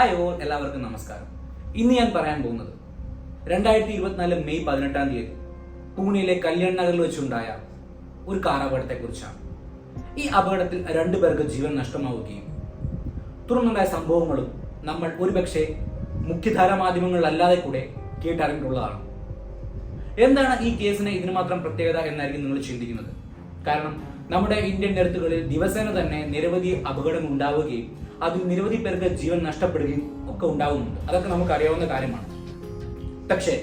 Hi all, എല്ലാവർക്കും നമസ്കാരം. ഇന്ന് ഞാൻ പറയാൻ പോകുന്നത് 2024 മെയ് 18 തീയതി പൂനെയിലെ കല്യാൺ നഗറിൽ വെച്ചുണ്ടായ ഒരു കാർ അപകടത്തെക്കുറിച്ചാണ്. ഈ അപകടത്തിൽ 2 പേർക്ക് ജീവൻ നഷ്ടമാവുകയും തുടർന്നുണ്ടായ സംഭവങ്ങളും നമ്മൾ ഒരുപക്ഷെ മുഖ്യധാരാ മാധ്യമങ്ങളിലല്ലാതെ കൂടെ കേട്ടറിഞ്ഞിട്ടുള്ളതാണ്. എന്താണ് ഈ കേസിന് ഇതിന് മാത്രം പ്രത്യേകത എന്നായിരിക്കും നിങ്ങൾ ചിന്തിക്കുന്നത്. കാരണം നമ്മുടെ ഇന്ത്യൻ നിരത്തുകളിൽ ദിവസേന തന്നെ നിരവധി അപകടങ്ങൾ ഉണ്ടാവുകയും അതിൽ നിരവധി പേർക്ക് ജീവൻ നഷ്ടപ്പെടുകയും ഒക്കെ ഉണ്ടാകുന്നുണ്ട്. അതൊക്കെ നമുക്ക് അറിയാവുന്ന കാര്യമാണ്. പക്ഷേ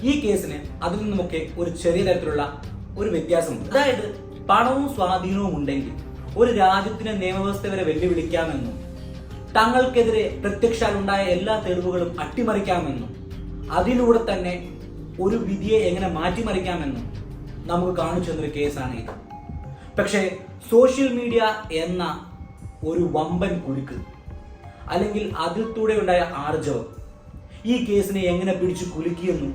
ഈ കേസിന് അതിൽ നിന്നുമൊക്കെ ഒരു ചെറിയ തരത്തിലുള്ള ഒരു വ്യത്യാസമുണ്ട്. അതായത് പണവും സ്വാധീനവും ഉണ്ടെങ്കിൽ ഒരു രാജ്യത്തിന്റെ നിയമവ്യവസ്ഥ വരെ വെല്ലുവിളിക്കാമെന്നും തങ്ങൾക്കെതിരെ പ്രത്യക്ഷാൽ ഉണ്ടായ എല്ലാ തെളിവുകളും അട്ടിമറിക്കാമെന്നും അതിലൂടെ തന്നെ ഒരു വിധിയെ എങ്ങനെ മാറ്റിമറിക്കാമെന്നും നമുക്ക് കാണിച്ചു തന്നൊരു കേസാണ് ഇത്. പക്ഷേ സോഷ്യൽ മീഡിയ എന്ന ഒരു വമ്പൻ കുരുക്ക് അല്ലെങ്കിൽ അതിൽ കൂടെ ഉണ്ടായ ആർജവം ഈ കേസിനെ എങ്ങനെ പിടിച്ചു കുലുക്കിയെന്നും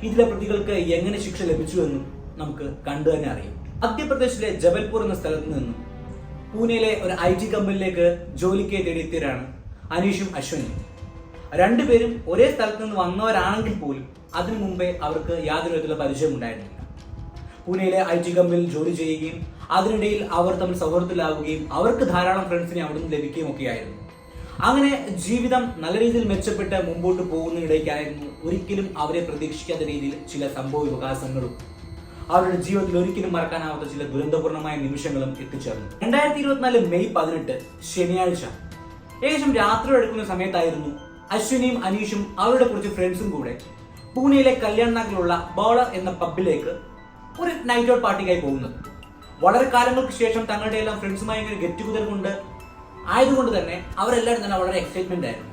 ഇതിലെ പ്രതികൾക്ക് എങ്ങനെ ശിക്ഷ ലഭിച്ചുവെന്നും നമുക്ക് കണ്ടു തന്നെ അറിയാം. മധ്യപ്രദേശിലെ ജബൽപൂർ എന്ന സ്ഥലത്ത് നിന്നും പൂനെയിലെ ഒരു IT കമ്പനിയിലേക്ക് ജോലിക്ക് തേടിയെത്തിയവരാണ് അനീഷും അശ്വനിയും. രണ്ടുപേരും ഒരേ സ്ഥലത്ത് നിന്ന് വന്നവരാണെങ്കിൽ പോലും അതിനു മുമ്പേ അവർക്ക് യാതൊരു വിധത്തിലുള്ള പരിചയം ഉണ്ടായിരുന്നില്ല. പൂനെയിലെ IT കമ്പനിയിൽ ജോലി ചെയ്യുകയും അതിനിടയിൽ അവർ തമ്മിൽ സൗഹൃദത്തിലാവുകയും അവർക്ക് ധാരാളം ഫ്രണ്ട്സിനെ അവിടെ നിന്ന് ലഭിക്കുകയും ഒക്കെയായിരുന്നു. അങ്ങനെ ജീവിതം നല്ല രീതിയിൽ മെച്ചപ്പെട്ട് മുമ്പോട്ട് പോകുന്നതിനിടയ്ക്കായിരുന്നു ഒരിക്കലും അവരെ പ്രതീക്ഷിക്കാത്ത രീതിയിൽ ചില സംഭവ വികാസങ്ങളും അവരുടെ ജീവിതത്തിൽ ഒരിക്കലും മറക്കാനാവാത്ത ചില ദുരന്തപൂർണമായ നിമിഷങ്ങളും എത്തിച്ചേർന്നു. 2024 മെയ് 18 ശനിയാഴ്ച ഏകദേശം രാത്രി എടുക്കുന്ന സമയത്തായിരുന്നു അശ്വിനിയും അനീഷും അവരുടെ കുറച്ച് ഫ്രണ്ട്സും കൂടെ പൂനെയിലെ കല്യാൺ നഗറിലുള്ള ബോളർ എന്ന പബ്ബിലേക്ക് ഒരു നൈറ്റ് ഔട്ട് പാർട്ടിക്കായി പോകുന്നത്. വളരെ കാലങ്ങൾക്ക് ശേഷം തങ്ങളുടെ എല്ലാം ഫ്രണ്ട്സുമായി ഇങ്ങനെ ഗെറ്റ് ടുഗദർ കൊണ്ട് ആയതുകൊണ്ട് തന്നെ അവരെല്ലാവരും തന്നെ വളരെ എക്സൈറ്റ്മെന്റ് ആയിരുന്നു.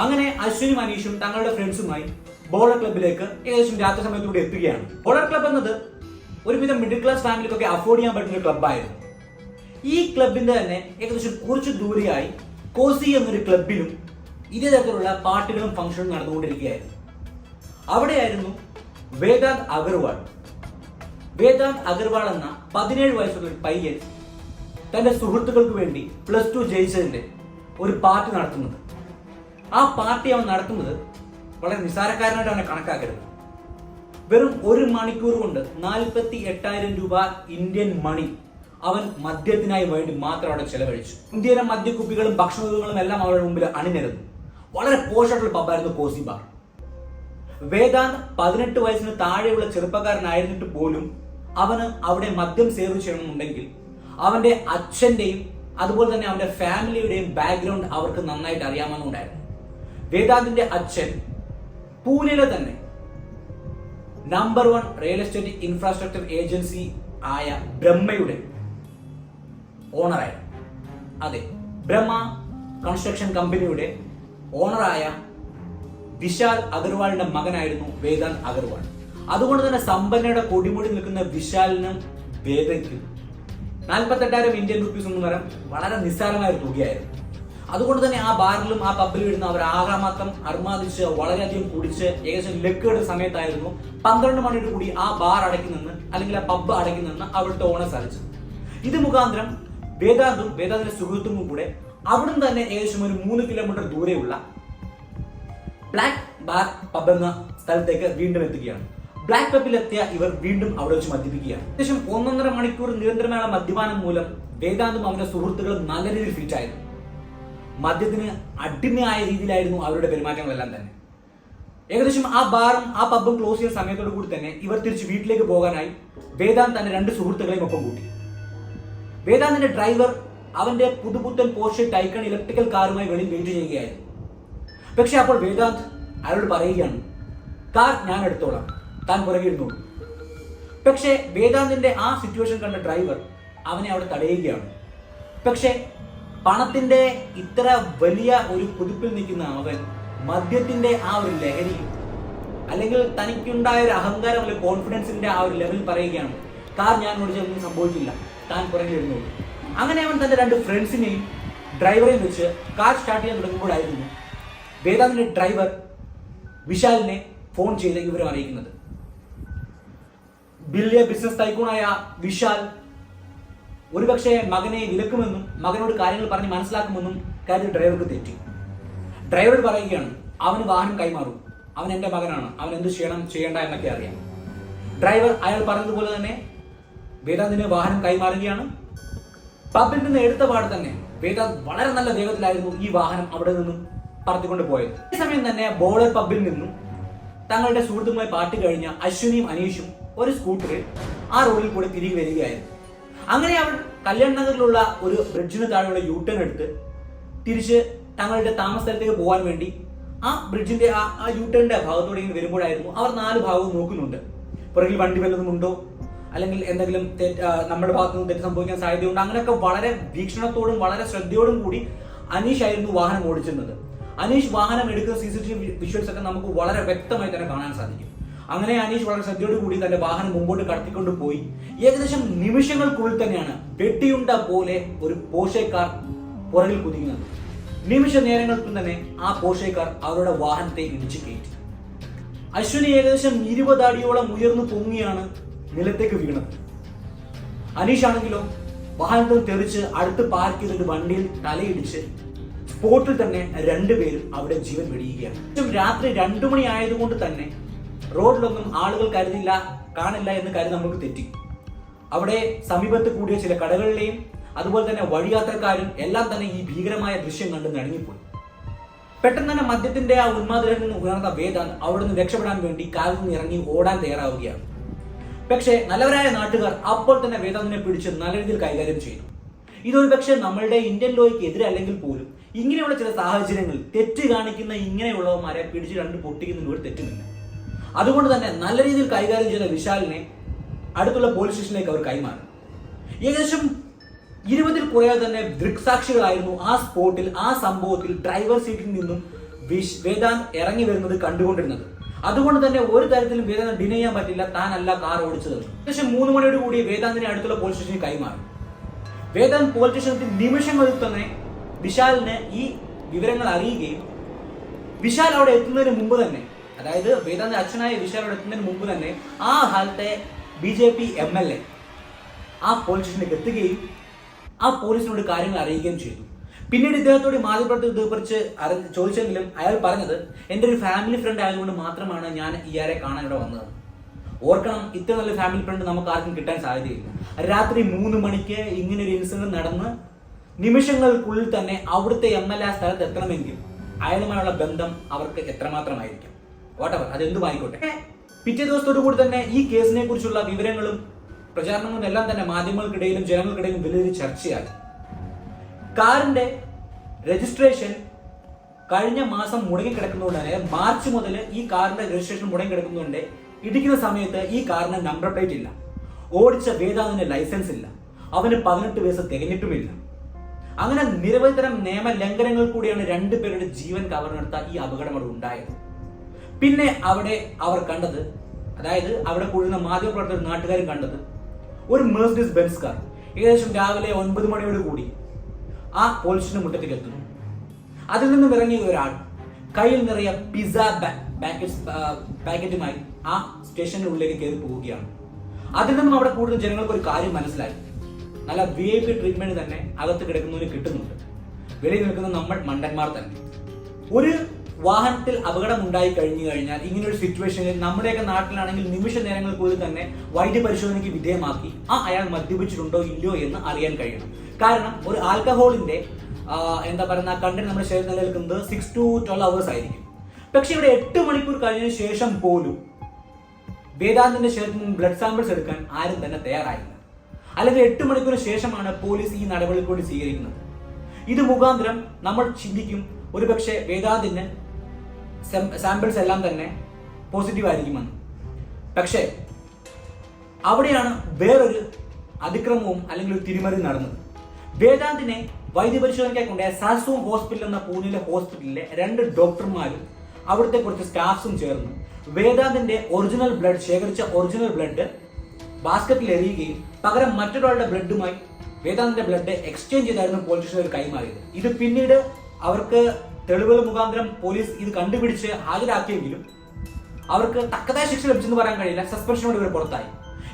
അങ്ങനെ അശ്വിനും അനീഷും തങ്ങളുടെ ഫ്രണ്ട്സുമായി ബോളർ ക്ലബിലേക്ക് ഏകദേശം രാത്രി സമയത്തൂടെ എത്തുകയാണ്. ബോളർ ക്ലബ് എന്നത് ഒരുവിധം മിഡിൽ ക്ലാസ് ഫാമിലിക്കൊക്കെ അഫോർഡ് ചെയ്യാൻ പറ്റുന്ന ഒരു ക്ലബ്ബായിരുന്നു. ഈ ക്ലബിന്റെ തന്നെ ഏകദേശം കുറച്ച് ദൂരെയായി കോസി എന്നൊരു ക്ലബിലും ഇതേ തരത്തിലുള്ള പാർട്ടികളും ഫംഗ്ഷനും നടന്നുകൊണ്ടിരിക്കുകയായിരുന്നു. അവിടെയായിരുന്നു വേദാന്ത് അഗർവാൾ എന്ന 17 വയസ്സുള്ള ഒരു പയ്യൻ തന്റെ സുഹൃത്തുക്കൾക്ക് വേണ്ടി +2 ജയിച്ചതിന്റെ ഒരു പാർട്ടി നടത്തുന്നത്. ആ പാർട്ടി അവൻ നടത്തുന്നത് വളരെ നിസ്സാരക്കാരനായിട്ട് അവനെ കണക്കാക്കരുത്. വെറും 1 മണിക്കൂർ കൊണ്ട് 48,000 രൂപ ഇന്ത്യൻ മണി അവൻ മദ്യത്തിനായി വേണ്ടി മാത്രം അവിടെ ചെലവഴിച്ചു. ഇന്ത്യയിലെ മദ്യക്കുപ്പികളും ഭക്ഷണങ്ങളും എല്ലാം അവരുടെ മുമ്പിൽ അണിനിരന്നു. വളരെ പോഷായിട്ടുള്ള പബ്ബായിരുന്നു കോസി ബാർ. വേദാന്ത് 18 വയസ്സിന് താഴെയുള്ള ചെറുപ്പക്കാരനായിരുന്നിട്ട് പോലും അവന് അവിടെ മദ്യം സേവ് ചെയ്യണമെന്നുണ്ടെങ്കിൽ അവന്റെ അച്ഛന്റെയും അതുപോലെ തന്നെ അവന്റെ ഫാമിലിയുടെയും ബാക്ക്ഗ്രൗണ്ട് അവർക്ക് നന്നായിട്ട് അറിയാമെന്നുണ്ടായിരുന്നു. വേദാന്തിന്റെ അച്ഛൻ പൂനെയിലെ തന്നെ number 1 real estate infrastructure agency ആയ ബ്രഹ്മയുടെ ഓണറായിരുന്നു. അതെ, ബ്രഹ്മ കൺസ്ട്രക്ഷൻ കമ്പനിയുടെ ഓണറായ വിശാൽ അഗർവാളിന്റെ മകനായിരുന്നു വേദാന്ത് അഗർവാൾ. അതുകൊണ്ട് തന്നെ സമ്പന്നയുടെ കൊടിമുടി നിൽക്കുന്ന വിശാലിനും വേദയ്ക്കും 48,000 ഇന്ത്യൻ റുപ്പീസ് എന്ന് പറയാൻ വളരെ നിസ്സാരമായ ഒരു തുകയായിരുന്നു. അതുകൊണ്ട് തന്നെ ആ ബാറിലും ആ പബ്ബിലും ഇരുന്ന് അവർ ആകാമാത്രം അർമാദിച്ച് വളരെയധികം കുടിച്ച് ഏകദേശം ലക്കുകളുടെ സമയത്തായിരുന്നു 12 മണിയോട് കൂടി ആ ബാർ അടയ്ക്കുന്നെന്ന് അല്ലെങ്കിൽ ആ പബ്ബ് അടയ്ക്കുന്നെന്ന് അവിടുത്തെ ഓണർ സാധിച്ചത്. ഇത് മുഖാന്തരം വേദാന്തിന്റെ സുഹൃത്തും കൂടെ അവിടുന്ന് തന്നെ ഏകദേശം ഒരു 3 കിലോമീറ്റർ ദൂരെയുള്ള ബ്ലാക്ക് ബാർ പബ് എന്ന സ്ഥലത്തേക്ക് വീണ്ടും എത്തുകയാണ്. ബ്ലാക്ക് പബ്ബിലെത്തിയ ഇവർ വീണ്ടും അവിടെ വെച്ച് മദ്യപിക്കുകയാണ്. ഏകദേശം 1.5 മണിക്കൂർ നിരന്തരമായ മദ്യപാനം മൂലം വേദാന്തും അവരുടെ സുഹൃത്തുക്കളും നല്ല രീതിയിൽ ഫിറ്റ് ആയിരുന്നു. മദ്യത്തിന് അടിമയായ രീതിയിലായിരുന്നു അവരുടെ പെരുമാറ്റങ്ങളെല്ലാം തന്നെ. ഏകദേശം ആ ബാറും ആ പബ്ബും ക്ലോസ് ചെയ്യുന്ന സമയത്തോടു കൂടി തന്നെ ഇവർ തിരിച്ച് വീട്ടിലേക്ക് പോകാനായി വേദാന്ത് തന്റെ 2 സുഹൃത്തുക്കളെയും ഒപ്പം കൂട്ടി. വേദാന്തിന്റെ ഡ്രൈവർ അവന്റെ പുതുപുത്തൻ പോർഷെ ടൈക്കൺ ഇലക്ട്രിക്കൽ കാറുമായി വെളിയിൽ വെയിറ്റ് ചെയ്യുകയായിരുന്നു. പക്ഷെ അപ്പോൾ വേദാന്ത് അയാളോട് പറയുകയാണ്, കാർ ഞാൻ എടുത്തോളാം, താൻ പുറകെ ഇരുന്നോളൂ. പക്ഷെ വേദാന്തിന്റെ ആ സിറ്റുവേഷൻ കണ്ട ഡ്രൈവർ അവനെ അവിടെ തടയുകയാണ്. പക്ഷെ പണത്തിന്റെ ഇത്ര വലിയ ഒരു കുതിപ്പിൽ നിൽക്കുന്ന അവൻ മദ്യത്തിന്റെ ആ ഒരു ലഹരിയും അല്ലെങ്കിൽ തനിക്കുണ്ടായ ഒരു അഹങ്കാരം അല്ലെങ്കിൽ കോൺഫിഡൻസിന്റെ ആ ഒരു ലെവലിൽ പറയുകയാണ്, കാർ ഞാൻ ഓടിച്ചൊന്നും സംഭവിച്ചില്ല, താൻ പുറകെ ഇരുന്നോളൂ. അങ്ങനെ അവൻ തന്റെ 2 ഫ്രണ്ട്സിനെയും ഡ്രൈവറെയും വെച്ച് കാർ സ്റ്റാർട്ട് ചെയ്യാൻ തുടങ്ങുമ്പോഴായിരുന്നു വേദാന്തിന്റെ ഡ്രൈവർ വിശാലിനെ ഫോൺ ചെയ്ത് വിവരം അറിയിക്കുന്നത്. വലിയ ബിസിനസ് ടൈക്കൂണായ വിശാൽ ഒരുപക്ഷെ മകനെ വിലക്കുമെന്നും മകനോട് കാര്യങ്ങൾ പറഞ്ഞ് മനസ്സിലാക്കുമെന്നും കരുതി ഡ്രൈവർക്ക് തെറ്റി. ഡ്രൈവർ പറയുകയാണ് അവന് വാഹനം കൈമാറും, അവൻ എന്റെ മകനാണ്, അവൻ എന്ത് ചെയ്യണം ചെയ്യേണ്ട എന്നൊക്കെ അറിയാം. ഡ്രൈവർ അയാൾ പറഞ്ഞതുപോലെ തന്നെ വേദാന്തിന് വാഹനം കൈമാറുകയാണ്. പബ്ബിൽ നിന്ന് എടുത്ത പാട് തന്നെ വേദാന്ത് വളരെ നല്ല വേഗത്തിലായിരുന്നു ഈ വാഹനം അവിടെ നിന്നും പറത്തിക്കൊണ്ട് പോയത്. ഈ സമയം തന്നെ ബോർഡർ പബ്ബിൽ നിന്നും തങ്ങളുടെ സുഹൃത്തുക്കളുമായി പാർട്ടി കഴിഞ്ഞ അശ്വിനിയും അനീഷും ഒരു സ്കൂട്ടറിൽ ആ റോഡിൽ കൂടെ തിരികെ വരികയായിരുന്നു. അങ്ങനെ അവർ കല്യാൺ നഗറിലുള്ള ഒരു ബ്രിഡ്ജിന് താഴെയുള്ള യൂട്ടേൺ എടുത്ത് തിരിച്ച് തങ്ങളുടെ താമസ സ്ഥലത്തേക്ക് പോകാൻ വേണ്ടി ആ ബ്രിഡ്ജിന്റെ ആ യൂട്ടേണിന്റെ ഭാഗത്തോടെ ഇങ്ങനെ വരുമ്പോഴായിരുന്നു അവർ 4 ഭാഗവും നോക്കുന്നുണ്ട്. പുറകിൽ വണ്ടി വല്ലതും ഉണ്ടോ, അല്ലെങ്കിൽ എന്തെങ്കിലും നമ്മുടെ ഭാഗത്തു നിന്ന് തെറ്റ് സംഭവിക്കാൻ സാധ്യതയുണ്ട്. അങ്ങനെയൊക്കെ വളരെ വീക്ഷണത്തോടും വളരെ ശ്രദ്ധയോടും കൂടി അനീഷ് ആയിരുന്നു വാഹനം ഓടിച്ചിരുന്നത്. അനീഷ് വാഹനം എടുക്കുന്ന CCTV വിഷ്വൽസ് ഒക്കെ നമുക്ക് വളരെ വ്യക്തമായി തന്നെ കാണാൻ സാധിക്കും. അങ്ങനെ അനീഷ് വളരെ ശ്രദ്ധയോട് കൂടി തന്റെ വാഹനം മുമ്പോട്ട് കടത്തിക്കൊണ്ട് പോയി. ഏകദേശം നിമിഷങ്ങൾക്കുള്ളിൽ തന്നെയാണ് വെട്ടിയുണ്ട പോലെ ഒരു പോർഷെ കാർ പുറകിൽ കുതിക്കുന്നത്. നിമിഷ നേരങ്ങൾക്കും തന്നെ ആ പോർഷെ കാർ അവരുടെ വാഹനത്തെ ഇടിച്ചു കയറ്റി. അശ്വിനി ഏകദേശം 20 അടിയോളം ഉയർന്നു പൊങ്ങിയാണ് നിലത്തേക്ക് വീണത്. അനീഷ് ആണെങ്കിലോ വാഹനത്തിൽ തെറിച്ച് അടുത്ത് പാർക്ക് ചെയ്തിട്ട് വണ്ടിയിൽ തലയിടിച്ച് സ്പോട്ടിൽ തന്നെ 2 പേരും അവിടെ ജീവൻ വെടിയുകയാണ്. രാത്രി 2 മണി ആയതുകൊണ്ട് തന്നെ റോഡിലൊന്നും ആളുകൾ കാണില്ല എന്ന് കരുതി നമുക്ക് തെറ്റി. അവിടെ സമീപത്ത് കൂടിയ ചില കടകളിലെയും അതുപോലെ തന്നെ വഴിയാത്രക്കാരും എല്ലാം തന്നെ ഈ ഭീകരമായ ദൃശ്യം കണ്ട് നടുങ്ങിപ്പോയി. പെട്ടെന്ന് തന്നെ മദ്യത്തിന്റെ ആ ഉന്മാദത്തിൽ നിന്ന് ഉയർന്ന വേദാന്ത് അവിടെ നിന്ന് രക്ഷപ്പെടാൻ വേണ്ടി കാലിൽ നിന്ന് ഇറങ്ങി ഓടാൻ തയ്യാറാവുകയാണ്. പക്ഷേ നല്ലവരായ നാട്ടുകാർ അപ്പോൾ തന്നെ വേദാന്തിനെ പിടിച്ച് നല്ല രീതിയിൽ കൈകാര്യം ചെയ്തു. ഇതൊരു പക്ഷേ നമ്മളുടെ ഇന്ത്യൻ ലോയ്ക്ക് എതിരെ അല്ലെങ്കിൽ പോലും ഇങ്ങനെയുള്ള ചില സാഹചര്യങ്ങൾ തെറ്റ് കാണിക്കുന്ന ഇങ്ങനെയുള്ളവന്മാരെ പിടിച്ച് 2 പൊട്ടിക്കുന്നതിന് ഒരു തെറ്റുമില്ല. അതുകൊണ്ട് തന്നെ നല്ല രീതിയിൽ കൈകാര്യം ചെയ്ത വിശാലിനെ അടുത്തുള്ള പോലീസ് സ്റ്റേഷനിലേക്ക് അവർ കൈമാറി. ഏകദേശം 20-ൽ കുറയാതെ തന്നെ ദൃക്സാക്ഷികളായിരുന്നു ആ സ്പോട്ടിൽ ആ സംഭവത്തിൽ ഡ്രൈവർ സീറ്റിൽ നിന്നും വേദാന്ത് ഇറങ്ങി വരുന്നത് കണ്ടുകൊണ്ടിരുന്നത്. അതുകൊണ്ട് തന്നെ ഒരു തരത്തിലും വേദാന്ത് ഡിനൈ ചെയ്യാൻ പറ്റില്ല, താനല്ല കാർ ഓടിച്ചത്. ഏകദേശം 3 മണിയോട് കൂടി വേദാന്തിനെ അടുത്തുള്ള പോലീസ് സ്റ്റേഷനിൽ കൈമാറി. വേദാന്ത് പോലീസ് സ്റ്റേഷനിൽ നിമിഷങ്ങളിൽ തന്നെ വിശാലിന് ഈ വിവരങ്ങൾ അറിയുകയും വിശാൽ അവിടെ എത്തുന്നതിന് മുമ്പ് തന്നെ, അതായത് വേദാന്ത് അച്ഛനായ വിശാൽ അവിടെ എത്തുന്നതിന് മുമ്പ് തന്നെ ആ കാലത്തെ BJP MLA ആ പോലീസ് സ്റ്റേഷനിലേക്ക് എത്തുകയും ആ പോലീസിനോട് കാര്യങ്ങൾ അറിയുകയും ചെയ്തു. പിന്നീട് ഇദ്ദേഹത്തോട് മാധ്യമപ്രവർത്തകർ ഇതേക്കുറിച്ച് ചോദിച്ചെങ്കിലും അയാൾ പറഞ്ഞത് എൻ്റെ ഒരു ഫാമിലി ഫ്രണ്ട് ആയതുകൊണ്ട് മാത്രമാണ് ഞാൻ ഇയാളെ കാണാൻ ഇവിടെ വന്നത്. ഓർക്കണം, ഇത്ര നല്ല ഫാമിലി ഫ്രണ്ട് നമുക്ക് ആർക്കും കിട്ടാൻ സാധ്യതയില്ല. രാത്രി 3 മണിക്ക് ഇങ്ങനെ ഒരു ഇൻസിഡന്റ് നടന്ന് നിമിഷങ്ങൾക്കുള്ളിൽ തന്നെ അവിടുത്തെ MLA സ്ഥലത്ത് എത്തണമെങ്കിൽ അയാളുമായുള്ള ബന്ധം അവർക്ക് എത്രമാത്രമായിരിക്കും. വാട്ടവർ, അതെന്തുമായിക്കോട്ടെ. പിറ്റേ ദിവസത്തോടു കൂടി തന്നെ ഈ കേസിനെ കുറിച്ചുള്ള വിവരങ്ങളും പ്രചാരണങ്ങളും എല്ലാം തന്നെ മാധ്യമങ്ങൾക്കിടയിലും ജനങ്ങൾക്കിടയിലും വലിയൊരു ചർച്ചയായി. കാറിന്റെ രജിസ്ട്രേഷൻ കഴിഞ്ഞ മാസം മുടങ്ങിക്കിടക്കുന്നതുകൊണ്ട് തന്നെ മാർച്ച് മുതൽ ഈ കാറിന്റെ രജിസ്ട്രേഷൻ മുടങ്ങിക്കിടക്കുന്നതുകൊണ്ട് ഇടിക്കുന്ന സമയത്ത് ഈ കാറിന് നമ്പർ പ്ലേറ്റ് ഇല്ല. ഓടിച്ച വേദാന്തിന് ലൈസൻസ് ഇല്ല. അവന് 18 വയസ്സ് തികഞ്ഞിട്ടുമില്ല. അങ്ങനെ നിരവധി തരം നിയമ ലംഘനങ്ങൾ കൂടിയാണ് 2 പേരുടെ ജീവൻ കവർന്നെടുത്ത ഈ അപകടം അവിടെ ഉണ്ടായത്. പിന്നെ അവിടെ അവർ കണ്ടത്, അതായത് അവിടെ കൂടുന്ന മാധ്യമപ്രവർത്തകർ നാട്ടുകാരും കണ്ടത്, ഒരു മെഴ്സിഡീസ് ബെൻസ് കാർ ഏകദേശം രാവിലെ 9 മണിയോട് കൂടി ആ പോലീസിന്റെ മുറ്റത്തേക്ക് എത്തുന്നു. അതിൽ നിന്നും ഇറങ്ങിയ ഒരാൾ കയ്യിൽ നിറയെ പിസ്സ പാക്കറ്റുമായി ആ സ്റ്റേഷനുള്ളിലേക്ക് കയറി പോവുകയാണ്. അതിൽ നിന്നും അവിടെ കൂടുതൽ ജനങ്ങൾക്ക് ഒരു കാര്യം മനസ്സിലായി, നല്ല VIP ട്രീറ്റ്മെന്റ് തന്നെ അകത്ത് കിടക്കുന്നവന് കിട്ടുന്നുണ്ട്. വെളിയിൽ നിൽക്കുന്ന നമ്മൾ മണ്ടന്മാർ തന്നെ. ഒരു വാഹനത്തിൽ അപകടം ഉണ്ടായി കഴിഞ്ഞു കഴിഞ്ഞാൽ ഇങ്ങനൊരു സിറ്റുവേഷനിൽ നമ്മുടെയൊക്കെ നാട്ടിലാണെങ്കിൽ നിമിഷ നേരങ്ങൾക്കുള്ളിൽ തന്നെ വൈദ്യ പരിശോധനയ്ക്ക് വിധേയമാക്കി അയാൾ മദ്യപിച്ചിട്ടുണ്ടോ ഇല്ലയോ എന്ന് അറിയാൻ കഴിയണം. കാരണം ഒരു ആൽക്കഹോളിന്റെ കണ്ടന്റ് നമ്മുടെ ശരീരത്തിൽ നിലനിൽക്കുന്നത് 6 to 12 hours ആയിരിക്കും. പക്ഷെ ഇവിടെ 8 മണിക്കൂർ കഴിഞ്ഞതിന് ശേഷം പോലും വേദാന്തിന്റെ ശരീരത്തിൽ നിന്ന് ബ്ലഡ് സാമ്പിൾസ് എടുക്കാൻ ആരും തന്നെ തയ്യാറായില്ല. അല്ലെങ്കിൽ 8 മണിക്കൂറിന് ശേഷമാണ് പോലീസ് ഈ നടപടി കൂടി സ്വീകരിക്കുന്നത്. ഇത് മുഖാന്തരം നമ്മൾ ചിന്തിക്കും ഒരുപക്ഷെ വേദാന്തിന് സാമ്പിൾസ് എല്ലാം തന്നെ പോസിറ്റീവ് ആയിരിക്കുമെന്ന്. പക്ഷേ അവിടെയാണ് വേറൊരു അതിക്രമവും അല്ലെങ്കിൽ ഒരു തിരിമറി നടന്നത്. വേദാന്തിനെ വൈദ്യപരിശോധനയ്ക്കായി കൊണ്ടുപോയ സാസോം ഹോസ്പിറ്റൽ എന്ന പൂനെയിലെ ഹോസ്പിറ്റലിലെ 2 ഡോക്ടർമാരും അവിടുത്തെ കുറച്ച് സ്റ്റാഫ്സും ചേർന്ന് വേദാന്തിന്റെ ഒറിജിനൽ ബ്ലഡ് ശേഖരിച്ച ഒറിജിനൽ ബ്ലഡ് ബാസ്ക്കറ്റിൽ എറിയുകയും പകരം മറ്റൊരാളുടെ ബ്ലഡുമായി വേദാന്തിന്റെ ബ്ലഡ് എക്സ്ചേഞ്ച് ചെയ്തായിരുന്നു പോലീസ് സ്റ്റേഷനിൽ കൈമാറിയത്. ഇത് പിന്നീട് അവർക്ക് തെളിവുകൾ മുഖാന്തരം പോലീസ് ഇത് കണ്ടുപിടിച്ച് ഹാജരാക്കിയെങ്കിലും അവർക്ക് തക്കതായ ശിക്ഷ ലഭിച്ചെന്ന് പറയാൻ കഴിയില്ല. സസ്പെൻഷനോട് ഇവർ പുറത്തായി.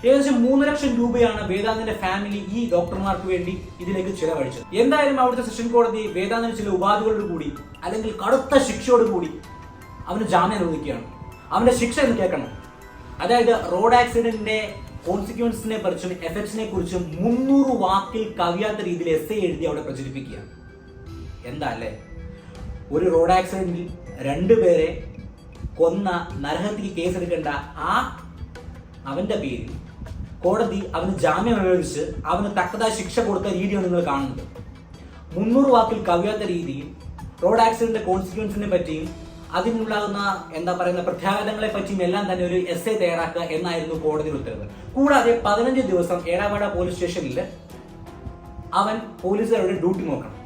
ഏകദേശം 3 ലക്ഷം രൂപയാണ് വേദാന്തിന്റെ ഫാമിലി ഈ ഡോക്ടർമാർക്ക് വേണ്ടി ഇതിലേക്ക് ചിലവഴിച്ചത്. എന്തായാലും അവിടുത്തെ സെഷൻ കോടതി വേദാന്തിന് ചില ഉപാധികളോട് കൂടി അല്ലെങ്കിൽ കടുത്ത ശിക്ഷയോട് കൂടി അവന് ജാമ്യം അനുവദിക്കുകയാണ്. അവന്റെ ശിക്ഷ എന്ന് കേൾക്കണം. അതായത് റോഡ് ആക്സിഡന്റിന്റെ കോൺസിക്വൻസിനെ കുറിച്ചും എഫക്ട്സിനെ കുറിച്ചും 300 വാക്കിൽ കവിയാത്ത രീതിയിൽ എസ്സേ എഴുതി അവിടെ പ്രചരിപ്പിക്കുക. എന്താ അല്ലേ, ഒരു റോഡ് ആക്സിഡന്റിൽ 2 പേരെ കൊന്ന നരഹത്യക്ക് കേസെടുക്കേണ്ട അവന്റെ പേരിൽ കോടതി അവന് ജാമ്യം അനുവദിച്ച് അവന് തക്കതായ ശിക്ഷ കൊടുത്ത രീതിയാണ് നിങ്ങൾ കാണുന്നത്. 300 വാക്കിൽ കവിയാത്ത രീതിയിൽ റോഡ് ആക്സിഡന്റിന്റെ കോൺസിക്വൻസിനെ പറ്റിയും അതിനുണ്ടാകുന്ന പ്രത്യാഘാതങ്ങളെ പറ്റിയും എല്ലാം തന്നെ ഒരു എസ്സേ തയ്യാറാക്കുക എന്നായിരുന്നു കോടതിയുടെ ഉത്തരവ്. കൂടാതെ 15 ദിവസം ഏഴാമട പോലീസ് സ്റ്റേഷനിൽ അവൻ പോലീസുകാരുടെ ഡ്യൂട്ടി നോക്കണം.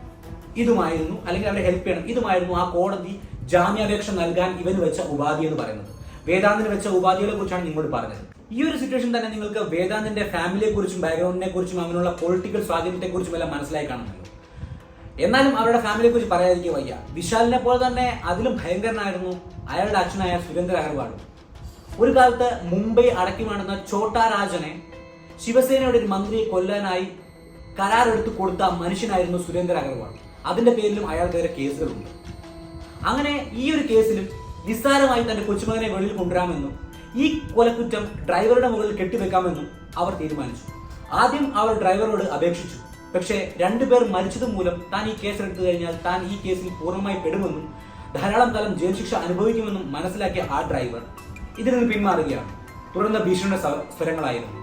ഇതുമായിരുന്നു, അല്ലെങ്കിൽ അവരെ ഹെൽപ്പ് ചെയ്യണം. ഇതുമായിരുന്നു ആ കോടതി ജാമ്യാപേക്ഷ നൽകാൻ ഇവന് വെച്ച ഉപാധി എന്ന് പറയുന്നത്. വേദാന്തിന് വെച്ച ഉപാധികളെ കുറിച്ചാണ് നിങ്ങളോട് പറഞ്ഞത്. ഈ ഒരു സിറ്റുവേഷൻ തന്നെ നിങ്ങൾക്ക് വേദാന്തിന്റെ ഫാമിലിയെ കുറിച്ചും ബാക്ക്ഗ്രൗണ്ടിനെ കുറിച്ചും അവനുള്ള പൊളിറ്റിക്കൽ സ്വാധീനത്തെ കുറിച്ചും എല്ലാം മനസ്സിലായി കാണുമല്ലോ. എന്നാലും അവരുടെ ഫാമിലിയെ കുറിച്ച് പറയാതിരിക്കുക വയ്യ. വിശാലിനെ പോലെ തന്നെ അതിലും ഭയങ്കരനായിരുന്നു അയാളുടെ അച്ഛനായ സുരേന്ദ്ര അഗർവാളും. ഒരു കാലത്ത് മുംബൈ അടക്കി വാണുന്ന ഛോട്ടാ രാജനെ ശിവസേനയുടെ ഒരു മന്ത്രിയെ കൊല്ലാനായി കരാറെടുത്ത് കൊടുത്ത മനുഷ്യനായിരുന്നു സുരേന്ദ്ര അഗർവാൾ. അതിന്റെ പേരിലും അയാൾക്കെതിരെ കേസുകളുണ്ട്. അങ്ങനെ ഈ ഒരു കേസിലും നിസ്സാരമായി തന്റെ കൊച്ചുമകനെ വെളിയിൽ കൊണ്ടുവരാമെന്നും ഈ കൊലക്കുറ്റം ഡ്രൈവറുടെ മുകളിൽ കെട്ടിവെക്കാമെന്നും അവർ തീരുമാനിച്ചു. ആദ്യം അവർ ഡ്രൈവറോട് അപേക്ഷിച്ചു. പക്ഷേ 2 പേർ മരിച്ചത് മൂലം താൻ ഈ കേസ് എടുത്തു കഴിഞ്ഞാൽ താൻ ഈ കേസിൽ പൂർണ്ണമായി പെടുമെന്നും ധാരാളം കാലം ജയിൽ ശിക്ഷ അനുഭവിക്കുമെന്നും മനസ്സിലാക്കിയ ആ ഡ്രൈവർ ഇതിൽ നിന്ന് പിന്മാറുകയാണ്. തുടർന്ന് ഭീഷണിയുടെ സ്വരങ്ങളായിരുന്നു.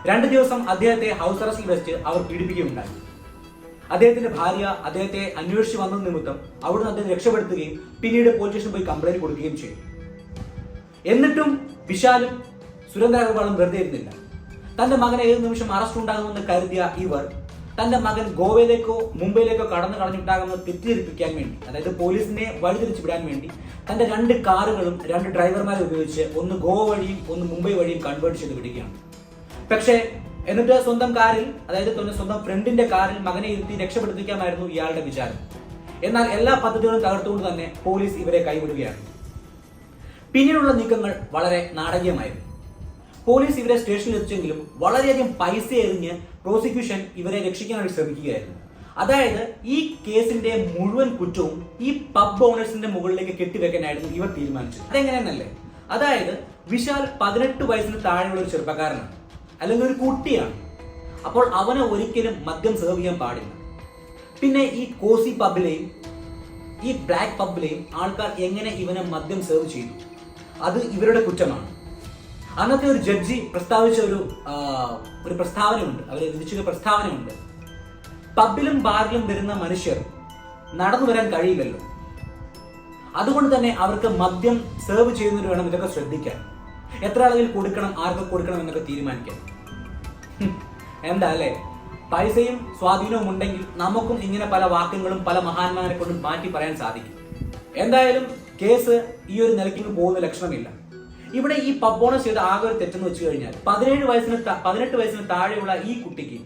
2 ദിവസം അദ്ദേഹത്തെ ഹൗസ് അറസ്റ്റിൽ വെച്ച് അവർ പീഡിപ്പിക്കുകയുണ്ടായി. അദ്ദേഹത്തിന്റെ ഭാര്യ അദ്ദേഹത്തെ അന്വേഷിച്ച് വന്നത് നിമിത്തം അവിടുന്ന് അദ്ദേഹത്തെ രക്ഷപ്പെടുത്തുകയും പിന്നീട് പോലീസ് സ്റ്റേഷനിൽ പോയി കംപ്ലൈന്റ് കൊടുക്കുകയും ചെയ്തു. എന്നിട്ടും വിശാലും സുരേന്ദ്ര അഗർവാളും വെറുതെ ഇരുന്നില്ല. തന്റെ മകനെ ഏത് നിമിഷം അറസ്റ്റ് ഉണ്ടാകുമെന്ന് കരുതിയ ഇവർ തന്റെ മകൻ ഗോവയിലേക്കോ മുംബൈയിലേക്കോ കടന്നു കളഞ്ഞിട്ടാകുമെന്ന് തെറ്റിദ്ധരിപ്പിക്കാൻ വേണ്ടി, അതായത് പോലീസിനെ വഴിതിരിച്ചു വിടാൻ വേണ്ടി തന്റെ 2 കാറുകളും 2 ഡ്രൈവർമാരെ ഉപയോഗിച്ച് ഒന്ന് ഗോവ വഴിയും ഒന്ന് മുംബൈ വഴിയും കൺവേർട്ട് ചെയ്ത് വിടുകയാണ്. പക്ഷേ എന്നിട്ട് സ്വന്തം കാറിൽ, അതായത് സ്വന്തം ഫ്രണ്ടിന്റെ കാറിൽ മകനെ ഇരുത്തി രക്ഷപ്പെടുത്തിക്കാമായിരുന്നു ഇയാളുടെ വിചാരം. എന്നാൽ എല്ലാ പദ്ധതികളും തകർത്തുകൊണ്ട് തന്നെ പോലീസ് ഇവരെ കൈവിടുകയാണ്. പിന്നീടുള്ള നീക്കങ്ങൾ വളരെ നാടകീയമായിരുന്നു. പോലീസ് ഇവരെ സ്റ്റേഷനിൽ എത്തിച്ചെങ്കിലും വളരെയധികം പൈസ എറിഞ്ഞ് പ്രോസിക്യൂഷൻ ഇവരെ രക്ഷിക്കാനായി ശ്രമിക്കുകയായിരുന്നു. അതായത് ഈ കേസിന്റെ മുഴുവൻ കുറ്റവും ഈ പബ് ഓണേഴ്സിന്റെ മുകളിലേക്ക് കെട്ടിവെക്കാനായിരുന്നു ഇവർ തീരുമാനിച്ചത്. അതെങ്ങനെയെന്നല്ലേ, അതായത് വിശാൽ 18 വയസ്സിന് താഴെയുള്ള ഒരു ചെറുപ്പക്കാരനാണ്, അല്ലെങ്കിൽ ഒരു കുട്ടിയാണ്. അപ്പോൾ അവന് ഒരിക്കലും മദ്യം സെർവ് ചെയ്യാൻ പാടില്ല. പിന്നെ ഈ കോസി പബ്ബിലെയും ഈ ബ്ലാക്ക് പബ്ബിലെയും ആൾക്കാർ എങ്ങനെ ഇവനെ മദ്യം സെർവ് ചെയ്തു, അത് ഇവരുടെ കുറ്റമാണ്. അന്നത്തെ ഒരു ജഡ്ജി പ്രസ്താവിച്ച ഒരു പ്രസ്താവനയുണ്ട്, അവർ വിധിച്ചൊരു പ്രസ്താവനയുണ്ട്. പബ്ബിലും ബാറിലും വരുന്ന മനുഷ്യർ നടന്നു വരാൻ കഴിയില്ലല്ലോ, അതുകൊണ്ട് തന്നെ അവർക്ക് മദ്യം സെർവ് ചെയ്യുന്നവർ വേണം ഇതൊക്കെ ശ്രദ്ധിക്കാൻ. എത്ര അളവിൽ കൊടുക്കണം, ആർക്ക് കൊടുക്കണം എന്നൊക്കെ തീരുമാനിക്കാം. എന്താ അല്ലേ, പൈസയും സ്വാധീനവും ഉണ്ടെങ്കിൽ നമുക്കും ഇങ്ങനെ പല വാക്കുകളും പല മഹാന്മാരെ കൊണ്ടും മാറ്റി പറയാൻ സാധിക്കും. എന്തായാലും കേസ് ഈ ഒരു നിലയ്ക്ക് പോകുന്ന ലക്ഷണമില്ല. ഇവിടെ ഈ പബ് ഓണർ ചെയ്ത ആകെ ഒരു തെറ്റെന്ന് വെച്ച് കഴിഞ്ഞാൽ 18 വയസ്സിന് താഴെയുള്ള ഈ കുട്ടിക്ക്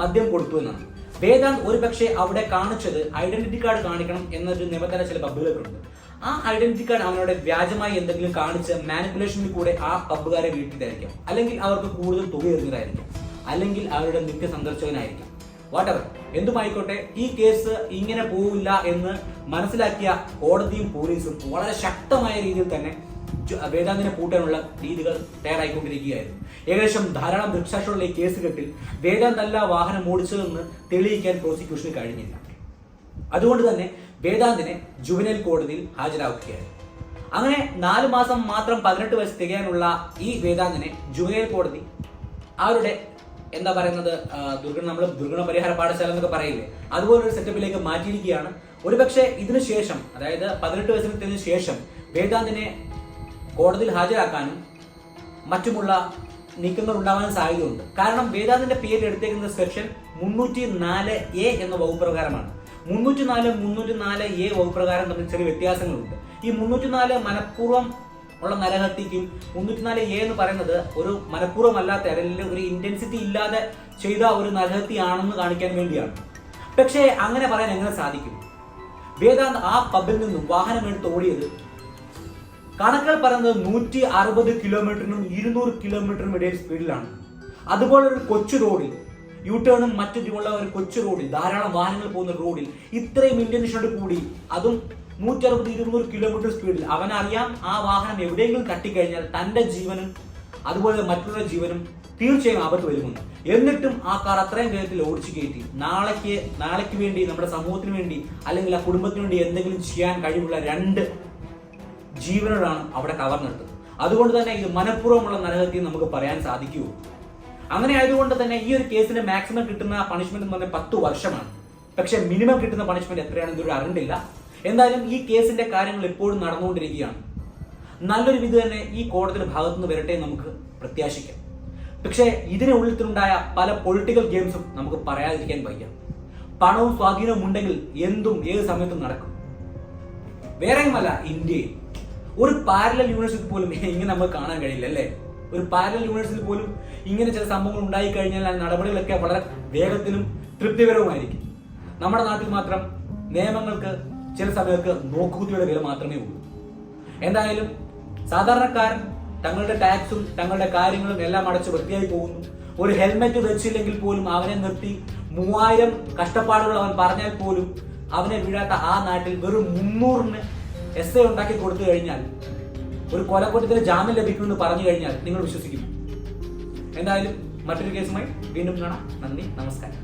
മദ്യം കൊടുത്തു എന്നാണ്. വേദാന്ത് ഒരുപക്ഷെ അവിടെ കാണിച്ചത് ഐഡന്റിറ്റി കാർഡ് കാണിക്കണം എന്നൊരു നിബന്ധന ചില പബ്ബുകൾക്കുണ്ട്. ആ ഐഡന്റിറ്റി കാർഡ് അവനോട് വ്യാജമായി എന്തെങ്കിലും കാണിച്ച് മാനിപ്പുലേഷനിൽ കൂടെ ആ പബ്ബുകാരെ വീട്ടിലായിരിക്കാം, അല്ലെങ്കിൽ അവർക്ക് കൂടുതൽ തുക എറിഞ്ഞതായിരിക്കാം, അല്ലെങ്കിൽ അവരുടെ നിത്യ സന്ദർശകനായിരിക്കാം. വാട്ടെവർ, എന്തുമായിക്കോട്ടെ, ഈ കേസ് ഇങ്ങനെ പോവില്ല എന്ന് മനസ്സിലാക്കിയ കോടതിയും പോലീസും വളരെ ശക്തമായ രീതിയിൽ തന്നെ വേദാന്തിനെ പൂട്ടാനുള്ള രീതികൾ തയ്യാറായിക്കൊണ്ടിരിക്കുകയായിരുന്നു. ഏകദേശം ധാരാളം ദൃക്സാക്ഷികളുള്ള ഈ കേസ് കെട്ടിൽ വേദാന്തല്ല വാഹനം ഓടിച്ചതെന്ന് തെളിയിക്കാൻ പ്രോസിക്യൂഷന് കഴിഞ്ഞില്ല. അതുകൊണ്ട് തന്നെ വേദാന്തിനെ ജുവനൈൽ കോടതിയിൽ ഹാജരാക്കുകയായിരുന്നു. അങ്ങനെ 4 മാസം മാത്രം 18 വയസ്സ് തികയാനുള്ള ഈ വേദാന്തിനെ ജുവനൈൽ കോടതി അവരുടെ ദുർഗുണ പരിഹാര പാഠശാല എന്നൊക്കെ പറയില്ലേ, അതുപോലൊരു സെറ്റപ്പിലേക്ക് മാറ്റിയിരിക്കുകയാണ്. ഒരുപക്ഷെ ഇതിനു ശേഷം, അതായത് 18 വയസ്സിന് ശേഷം വേദാന്തിനെ കോടതിയിൽ ഹാജരാക്കാനും മറ്റുമുള്ള നീക്കങ്ങൾ ഉണ്ടാവാനും സാധ്യതയുണ്ട്. കാരണം വേദാന്തിന്റെ പേര് എടുത്തേക്കുന്ന സെക്ഷൻ 304A എന്ന വകുപ്പ് പ്രകാരമാണ്. 304, 304A വകുപ്പ് പ്രകാരം തമ്മിൽ ചെറിയ വ്യത്യാസങ്ങളുണ്ട്. ഈ 304 മനഃപൂർവ്വം ഉള്ള നരഹത്യക്കും 304A എന്ന് പറയുന്നത് ഒരു മനഃപൂർവ്വം അല്ലാത്ത, അല്ലെങ്കിൽ ഒരു ഇന്റൻസിറ്റി ഇല്ലാതെ ചെയ്ത ഒരു നരഹത്യയാണെന്ന് കാണിക്കാൻ വേണ്ടിയാണ്. പക്ഷേ അങ്ങനെ പറയാൻ എങ്ങനെ സാധിക്കും? വേദാന്ത് ആ പബ്ബിൽ നിന്നും വാഹനം എടുത്ത് ഓടിയത് കണക്കുകൾ പറയുന്നത് 160 കിലോമീറ്ററിനും 200 കിലോമീറ്ററിനും ഇടയിൽ സ്പീഡിലാണ്. അതുപോലെ ഒരു കൊച്ചു റോഡിൽ യൂടേണും മറ്റുമുള്ള ഒരു കൊച്ചു റോഡിൽ ധാരാളം വാഹനങ്ങൾ പോകുന്ന റോഡിൽ ഇത്രയും ഇന്റൻഷനോട് കൂടി അതും 160-200 കിലോമീറ്റർ സ്പീഡിൽ അവനറിയാം ആ വാഹനം എവിടെയെങ്കിലും തട്ടിക്കഴിഞ്ഞാൽ തന്റെ ജീവനും അതുപോലെ മറ്റുള്ള ജീവനും തീർച്ചയായും ആപത്ത് വരുമെന്ന്. എന്നിട്ടും ആ കാർ അത്രയും വേഗത്തിൽ ഓടിച്ചു കയറ്റി നാളേക്ക് വേണ്ടി നമ്മുടെ സമൂഹത്തിന് വേണ്ടി അല്ലെങ്കിൽ ആ കുടുംബത്തിന് വേണ്ടി എന്തെങ്കിലും ചെയ്യാൻ കഴിവുള്ള 2 ജീവനോടാണ് അവിടെ കവർന്നെടുത്തത്. അതുകൊണ്ട് തന്നെ ഇത് മനഃപൂർവ്വമുള്ള നരഹത്യ നമുക്ക് പറയാൻ സാധിക്കുമോ? അങ്ങനെ ആയതുകൊണ്ട് തന്നെ ഈ ഒരു കേസിന് മാക്സിമം കിട്ടുന്ന പണിഷ്മെന്റ് എന്ന് പറഞ്ഞാൽ 10 വർഷമാണ്. പക്ഷെ മിനിമം കിട്ടുന്ന പണിഷ്മെന്റ് എത്രയാണെന്ന് ഇതുവരെ അറിഞ്ഞില്ല. എന്തായാലും ഈ കേസിന്റെ കാര്യങ്ങൾ എപ്പോഴും നടന്നുകൊണ്ടിരിക്കുകയാണ്. നല്ലൊരു വിധി തന്നെ ഈ കോടതിയുടെ ഭാഗത്തുനിന്ന് വരട്ടെ നമുക്ക് പ്രത്യാശിക്കാം. പക്ഷേ ഇതിനുള്ളിലുണ്ടായ പല പൊളിറ്റിക്കൽ ഗെയിംസും നമുക്ക് പറയാതിരിക്കാൻ വയ്യ. പണവും സ്വാധീനവും ഉണ്ടെങ്കിൽ എന്തും ഏത് സമയത്തും നടക്കും. വേറെയുമല്ല, ഇന്ത്യയിൽ ഒരു പാരലൽ യൂണിവേഴ്സിറ്റി പോലും ഇങ്ങനെ നമുക്ക് കാണാൻ കഴിയില്ല അല്ലേ? ഒരു പാരലൽ യൂണിവേഴ്സിറ്റി പോലും ഇങ്ങനെ ചില സംഭവങ്ങൾ ഉണ്ടായി കഴിഞ്ഞാൽ നടപടികളൊക്കെ വളരെ വേഗത്തിലും തൃപ്തികരവുമായിരിക്കും. നമ്മുടെ നാട്ടിൽ മാത്രം നിയമങ്ങൾക്ക് ചില സമയത്ത് നോക്കുകുത്തിയുടെ വില മാത്രമേ ഉള്ളൂ. എന്തായാലും സാധാരണക്കാരൻ തങ്ങളുടെ ടാക്സും തങ്ങളുടെ കാര്യങ്ങളും എല്ലാം അടച്ച് വൃത്തിയായി പോകുന്നു. ഒരു ഹെൽമെറ്റ് വെച്ചില്ലെങ്കിൽ പോലും അവനെ നിർത്തി 3000 കഷ്ടപ്പാടുകൾ അവൻ പറഞ്ഞാൽ പോലും അവനെ വീഴാത്ത ആ നാട്ടിൽ വെറും 300-ന് എസ്ഐ ഉണ്ടാക്കി കൊടുത്തു കഴിഞ്ഞാൽ ഒരു കൊലക്കുറ്റത്തിന് ജാമ്യം ലഭിക്കുമെന്ന് പറഞ്ഞു കഴിഞ്ഞാൽ നിങ്ങൾ വിശ്വസിക്കും. എന്തായാലും മറ്റൊരു കേസുമായി വീണ്ടും കാണാം. നന്ദി, നമസ്കാരം.